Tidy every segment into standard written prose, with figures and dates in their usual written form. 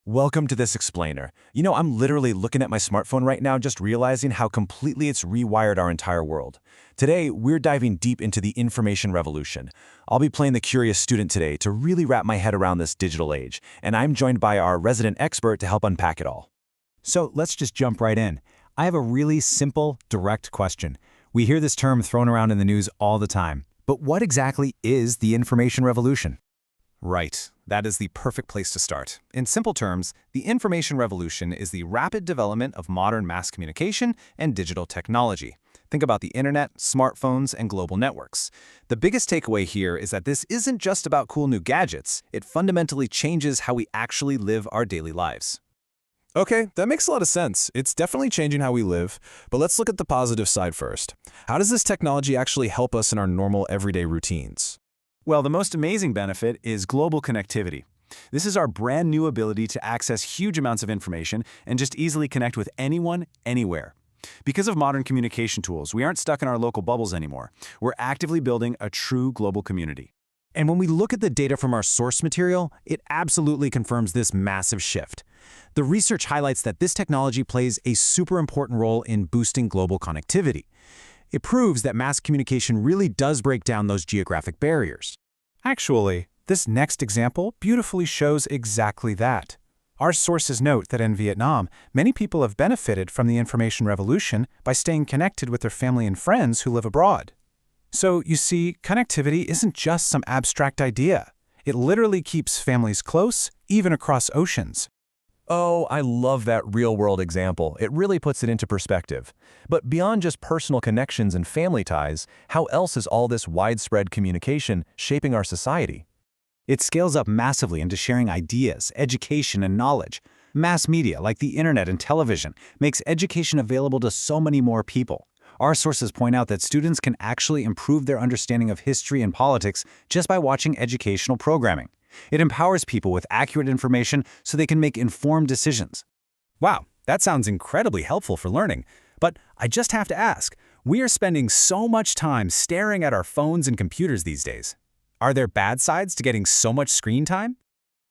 Welcome to this explainer. I'm literally looking at my smartphone right now, just realizing how completely it's rewired our entire world. Today, we're diving deep into the information revolution. I'll be playing the curious student today to really wrap my head around this digital age, and I'm joined by our resident expert to help unpack it all. So let's just jump right in. I have a really simple, direct question. We hear this term thrown around in the news all the time. But what exactly is the information revolution? Right. That is the perfect place to start. In simple terms, the information revolution is the rapid development of modern mass communication and digital technology. Think about the internet, smartphones, and global networks. The biggest takeaway here is that this isn't just about cool new gadgets. It fundamentally changes how we actually live our daily lives. Okay, that makes a lot of sense. It's definitely changing how we live, but let's look at the positive side first. How does this technology actually help us in our normal everyday routines? Well, the most amazing benefit is global connectivity. This is our brand new ability to access huge amounts of information and just easily connect with anyone, anywhere. Because of modern communication tools, we aren't stuck in our local bubbles anymore. We're actively building a true global community. And when we look at the data from our source material, it absolutely confirms this massive shift. The research highlights that this technology plays a super important role in boosting global connectivity. It proves that mass communication really does break down those geographic barriers. Actually, this next example beautifully shows exactly that. Our sources note that in Vietnam, many people have benefited from the information revolution by staying connected with their family and friends who live abroad. So, you see, connectivity isn't just some abstract idea. It literally keeps families close, even across oceans. Oh, I love that real-world example. It really puts it into perspective. But beyond just personal connections and family ties, how else is all this widespread communication shaping our society? It scales up massively into sharing ideas, education, and knowledge. Mass media, like the internet and television, makes education available to so many more people. Our sources point out that students can actually improve their understanding of history and politics just by watching educational programming. It empowers people with accurate information so they can make informed decisions. Wow, that sounds incredibly helpful for learning. But I just have to ask, we are spending so much time staring at our phones and computers these days. Are there bad sides to getting so much screen time?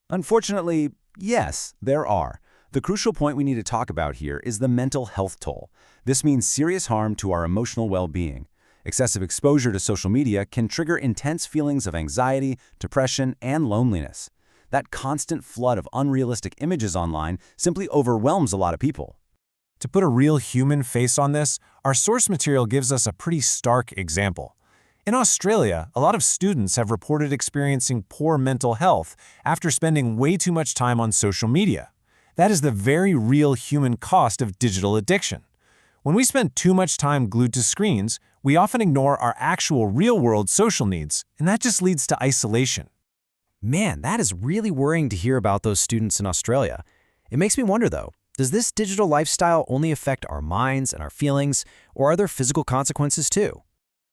Unfortunately, yes, there are. The crucial point we need to talk about here is the mental health toll. This means serious harm to our emotional well-being. Excessive exposure to social media can trigger intense feelings of anxiety, depression, and loneliness. That constant flood of unrealistic images online simply overwhelms a lot of people. To put a real human face on this, our source material gives us a pretty stark example. In Australia, a lot of students have reported experiencing poor mental health after spending way too much time on social media. That is the very real human cost of digital addiction. When we spend too much time glued to screens, we often ignore our actual real-world social needs, and that just leads to isolation. Man, that is really worrying to hear about those students in Australia. It makes me wonder, though, does this digital lifestyle only affect our minds and our feelings, or are there physical consequences too?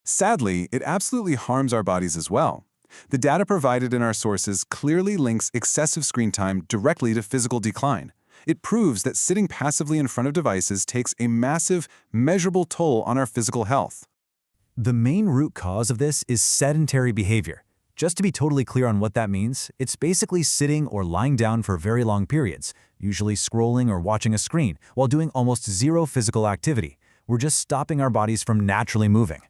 Sadly, it absolutely harms our bodies as well. The data provided in our sources clearly links excessive screen time directly to physical decline. It proves that sitting passively in front of devices takes a massive, measurable toll on our physical health. The main root cause of this is sedentary behavior. Just to be totally clear on what that means, it's basically sitting or lying down for very long periods, usually scrolling or watching a screen, while doing almost zero physical activity. We're just stopping our bodies from naturally moving.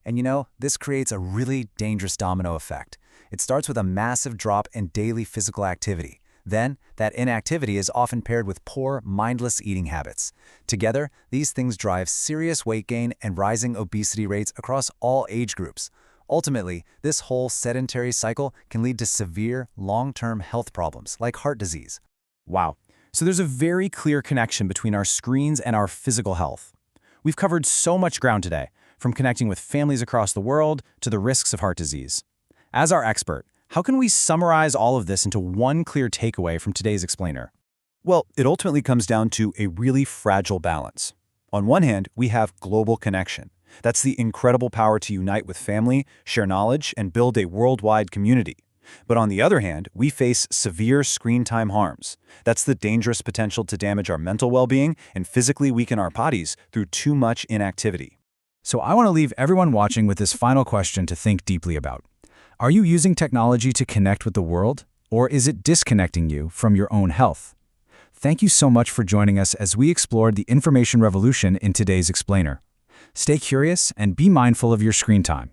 And this creates a really dangerous domino effect. It starts with a massive drop in daily physical activity. Then, that inactivity is often paired with poor, mindless eating habits. Together, these things drive serious weight gain and rising obesity rates across all age groups. Ultimately, this whole sedentary cycle can lead to severe, long-term health problems like heart disease. Wow. So there's a very clear connection between our screens and our physical health. We've covered so much ground today, from connecting with families across the world to the risks of heart disease. As our expert, how can we summarize all of this into one clear takeaway from today's explainer? Well, it ultimately comes down to a really fragile balance. On one hand, we have global connection. That's the incredible power to unite with family, share knowledge, and build a worldwide community. But on the other hand, we face severe screen time harms. That's the dangerous potential to damage our mental well-being and physically weaken our bodies through too much inactivity. So I want to leave everyone watching with this final question to think deeply about. Are you using technology to connect with the world, or is it disconnecting you from your own health? Thank you so much for joining us as we explored the information revolution in today's Explainer. Stay curious and be mindful of your screen time.